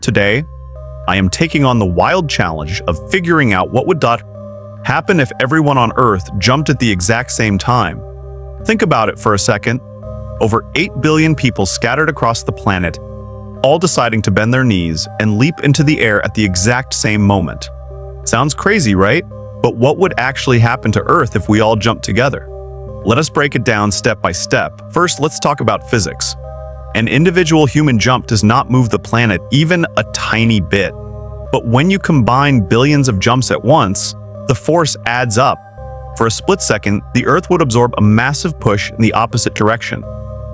Today, I am taking on the wild challenge of figuring out what would happen if everyone on Earth jumped at the exact same time. Think about it for a second. Over 8 billion people scattered across the planet, all deciding to bend their knees and leap into the air at the exact same moment. Sounds crazy, right? But what would actually happen to Earth if we all jumped together? Let us break it down step by step. First, let's talk about physics. An individual human jump does not move the planet even a tiny bit. But when you combine billions of jumps at once, the force adds up. For a split second, the Earth would absorb a massive push in the opposite direction.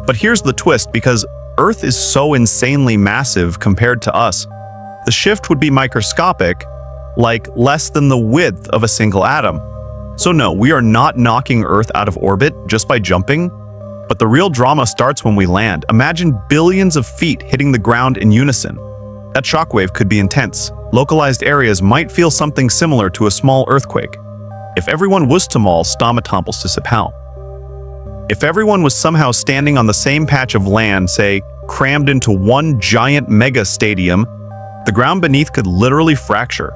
But here's the twist, because Earth is so insanely massive compared to us, the shift would be microscopic, like less than the width of a single atom. So no, we are not knocking Earth out of orbit just by jumping. But the real drama starts when we land. Imagine billions of feet hitting the ground in unison. That shockwave could be intense. Localized areas might feel something similar to a small earthquake. If everyone was If everyone was somehow standing on the same patch of land, say, crammed into one giant mega stadium, the ground beneath could literally fracture.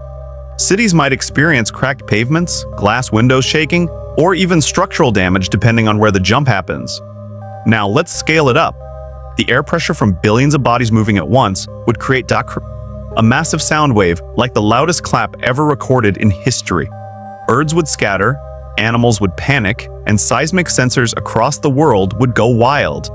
Cities might experience cracked pavements, glass windows shaking, or even structural damage depending on where the jump happens. Now let's scale it up. The air pressure from billions of bodies moving at once would create a massive sound wave like the loudest clap ever recorded in history. Birds would scatter, animals would panic, and seismic sensors across the world would go wild.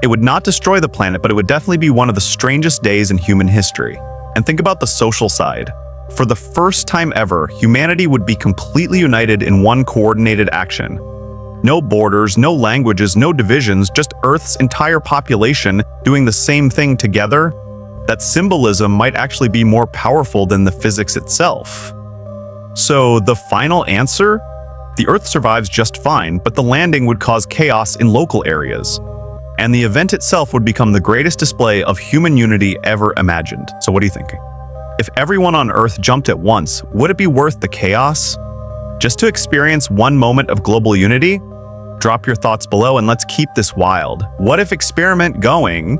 It would not destroy the planet, but it would definitely be one of the strangest days in human history. And think about the social side. For the first time ever, humanity would be completely united in one coordinated action. No borders, no languages, no divisions, just Earth's entire population doing the same thing together. That symbolism might actually be more powerful than the physics itself. So the final answer? The Earth survives just fine, but the landing would cause chaos in local areas. And the event itself would become the greatest display of human unity ever imagined. So what are you thinking? If everyone on Earth jumped at once, would it be worth the chaos? Just to experience one moment of global unity? Drop your thoughts below and let's keep this wild. What if experiment going?